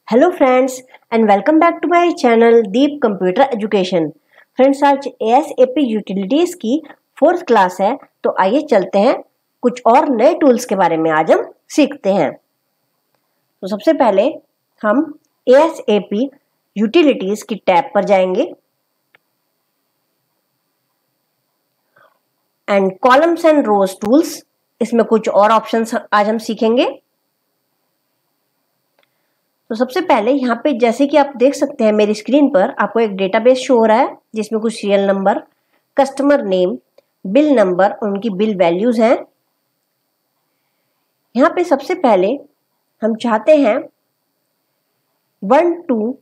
Hello friends and welcome back to my channel Deep computer education. Friends, आज ASAP utilities की 4th class है, तो आइए चलते हैं कुछ और नए टूल्स के बारे में आज हम सीखते हैं। तो सबसे पहले हम एएसएपी यूटिलिटीज की टैब पर जाएंगे and columns and rows tools, इसमें कुछ और ऑप्शंस आज हम सीखेंगे। तो सबसे पहले यहाँ पे जैसे कि आप देख सकते हैं मेरी स्क्रीन पर आपको एक डेटाबेस शो हो रहा है जिसमें कुछ serial number, customer name, bill number और उनकी बिल वैल्यूज हैं। यहाँ पे सबसे पहले हम चाहते हैं 1 2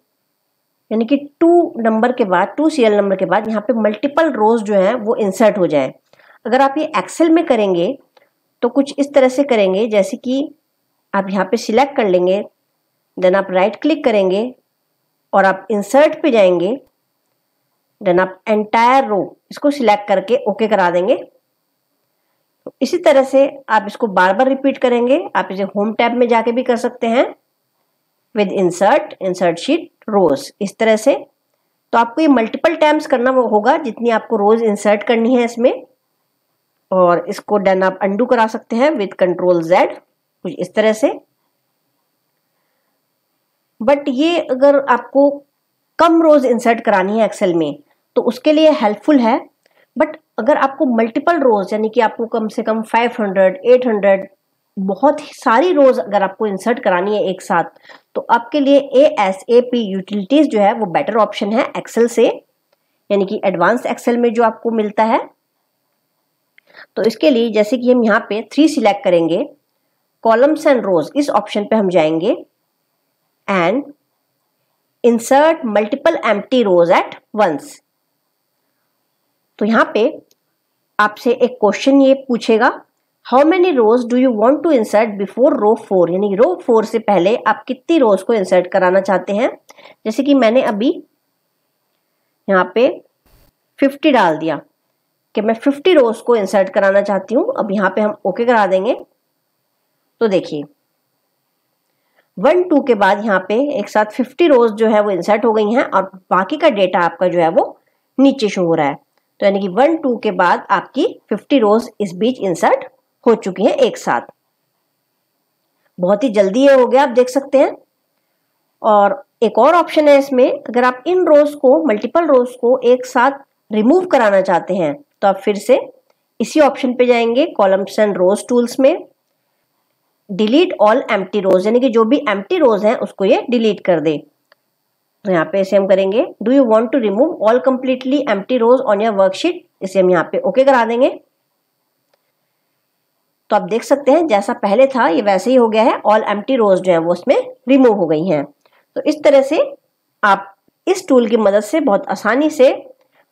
यानी कि 2 नंबर के बाद 2 सीरियल नंबर के बाद यहाँ पे मल्टीपल रोज जो है वो इंसर्ट हो जाए। अगर आप ये एक्सेल में करेंगे तो कुछ इस तरह से करेंगे, जैसे कि आप यहाँ पे सिलेक्ट कर लेंगे, देन आप राइट क्लिक करेंगे और आप इंसर्ट पे जाएंगे, देन आप एंटायर रो इसको सिलेक्ट करके ओके करा देंगे। तो इसी तरह से आप इसको बार बार रिपीट करेंगे। आप इसे होम टैब में जाके भी कर सकते हैं विद इंसर्ट शीट रोज, इस तरह से। तो आपको ये मल्टीपल टाइम्स करना होगा जितनी आपको रोज इंसर्ट करनी है इसमें, और इसको देन आप अंडू करा सकते हैं विद कंट्रोल Z, कुछ इस तरह से। बट ये अगर आपको कम रोज इंसर्ट करानी है एक्सेल में तो उसके लिए हेल्पफुल है। बट अगर आपको मल्टीपल रोज यानी कि आपको कम से कम 500, 800 बहुत सारी रोज अगर आपको इंसर्ट करानी है एक साथ, तो आपके लिए एएसएपी यूटिलिटीज जो है वो बेटर ऑप्शन है एक्सेल से, यानी कि एडवांस एक्सेल में जो आपको मिलता है। तो इसके लिए जैसे कि हम यहाँ पे 3 सिलेक्ट करेंगे, कॉलम्स एंड रोज, इस ऑप्शन पे हम जाएंगे and insert multiple empty rows at once। तो यहाँ पे आपसे एक क्वेश्चन ये पूछेगा, how many rows do you want to insert before row 4, यानी रो 4 से पहले आप कितनी रोज को इंसर्ट कराना चाहते हैं। जैसे कि मैंने अभी यहाँ पे 50 डाल दिया कि मैं 50 रोज को इंसर्ट कराना चाहती हूँ। अब यहाँ पे हम ओके करा देंगे। तो देखिए 1 2 के बाद यहाँ पे एक साथ 50 रोज जो है वो इंसर्ट हो गई हैं और बाकी का डेटा आपका जो है वो नीचे शो हो रहा है। तो यानी कि 1 2 के बाद आपकी 50 रोज इस बीच इंसर्ट हो चुकी हैं एक साथ। बहुत ही जल्दी ये हो गया, आप देख सकते हैं। और एक और ऑप्शन है इसमें, अगर आप इन रोज को, मल्टीपल रोज को एक साथ रिमूव कराना चाहते हैं तो आप फिर से इसी ऑप्शन पे जाएंगे, कॉलम्स एंड रोज टूल्स में, डिलीट ऑल एम्प्टी रोज, यानी कि जो भी एम्प्टी रोज हैं उसको ये डिलीट कर दे। तो यहाँ पे इसे हम करेंगे, do you want to remove all completely empty rows on your worksheet, इसे हम यहाँ पे ओके करा देंगे। तो आप देख सकते हैं जैसा पहले था ये वैसे ही हो गया है, ऑल एम्प्टी रोज जो है वो उसमें रिमूव हो गई हैं। तो इस तरह से आप इस टूल की मदद से बहुत आसानी से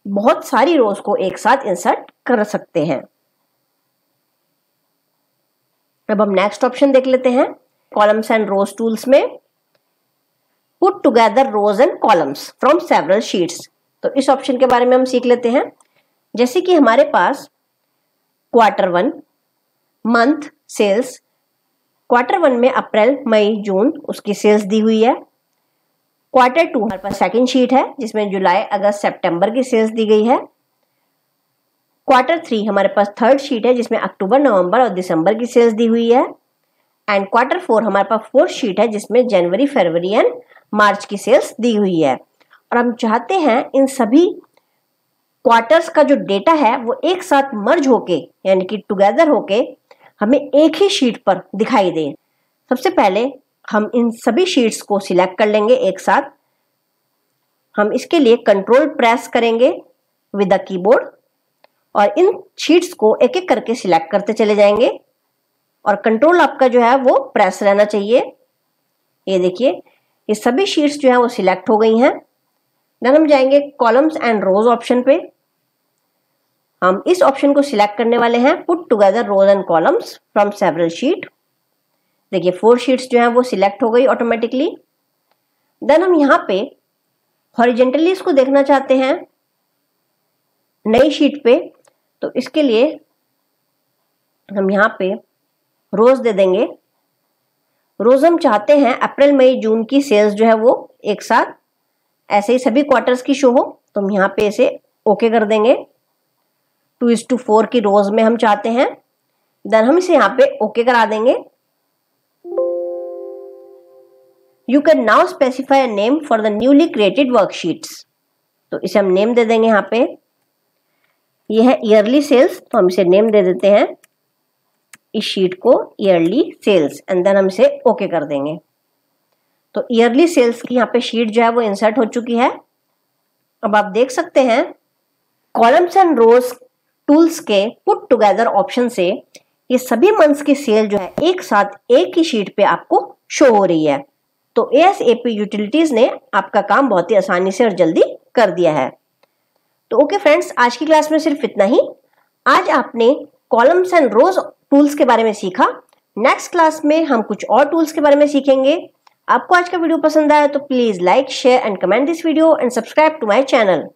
बहुत सारी रोज को एक साथ इंसर्ट कर सकते हैं। अब हम नेक्स्ट ऑप्शन देख लेते हैं, कॉलम्स एंड रोज टूल्स में, put together rows and columns from several sheets. तो इस ऑप्शन के बारे में हम सीख लेते हैं। जैसे कि हमारे पास Q1 मंथ सेल्स, Q1 में अप्रैल मई जून उसकी सेल्स दी हुई है। Q2 हमारे पास सेकेंड शीट है जिसमें जुलाई अगस्त सितंबर की सेल्स दी गई है। Q3 हमारे पास थर्ड शीट है जिसमें अक्टूबर, नवंबर और दिसंबर की सेल्स दी हुई है। एंड Q4 हमारे पास फोर्थ शीट है जिसमें जनवरी, फरवरी एंड मार्च की सेल्स दी हुई है। और हम चाहते हैं इन सभी क्वार्टर्स का जो डेटा है वो एक साथ मर्ज होके, यानी कि टुगेदर होके हमें एक ही शीट पर दिखाई दे। सबसे पहले हम इन सभी शीट्स को सिलेक्ट कर लेंगे एक साथ। हम इसके लिए कंट्रोल प्रेस करेंगे विद द कीबोर्ड और इन शीट्स को एक एक करके सिलेक्ट करते चले जाएंगे और कंट्रोल आपका जो है वो प्रेस रहना चाहिए। ये देखिए ये सभी शीट्स जो है वो सिलेक्ट हो गई हैं। देन हम जाएंगे कॉलम्स एंड रोज ऑप्शन पे। हम इस ऑप्शन को सिलेक्ट करने वाले हैं, put together rows and columns from several sheet. देखिए 4 शीट्स जो है वो सिलेक्ट हो गई ऑटोमेटिकली। देन हम यहाँ पे हॉरिजेंटली इसको देखना चाहते हैं नई शीट पे, तो इसके लिए हम यहाँ पे रोज दे देंगे रोज हम चाहते हैं अप्रैल मई जून की सेल्स जो है वो एक साथ ऐसे ही सभी क्वार्टर्स की शो हो, तो हम यहाँ पे इसे ओके कर देंगे। 2:4 की रोज में हम चाहते हैं, देन हम इसे यहाँ पे ओके करा देंगे। You can now specify a name for the newly created worksheets. तो इसे हम नेम दे देंगे। यहाँ पे ये है ईयरली सेल्स, तो हम इसे नेम दे देते हैं इस शीट को ईयरली सेल्स, एंड देन हम इसे ओके कर देंगे। तो ईयरली सेल्स की यहाँ पे शीट जो है वो इंसर्ट हो चुकी है। अब आप देख सकते हैं कॉलम्स एंड रोज टूल्स के पुट टुगेदर ऑप्शन से ये सभी मंथ्स की सेल जो है एक साथ एक ही शीट पे आपको शो हो रही है। तो ASAP यूटिलिटीज ने आपका काम बहुत ही आसानी से और जल्दी कर दिया है। तो ओके फ्रेंड्स, आज की क्लास में सिर्फ इतना ही। आज आपने कॉलम्स एंड रोज टूल्स के बारे में सीखा। नेक्स्ट क्लास में हम कुछ और टूल्स के बारे में सीखेंगे। आपको आज का वीडियो पसंद आया तो please like, share and comment this video and subscribe to my channel.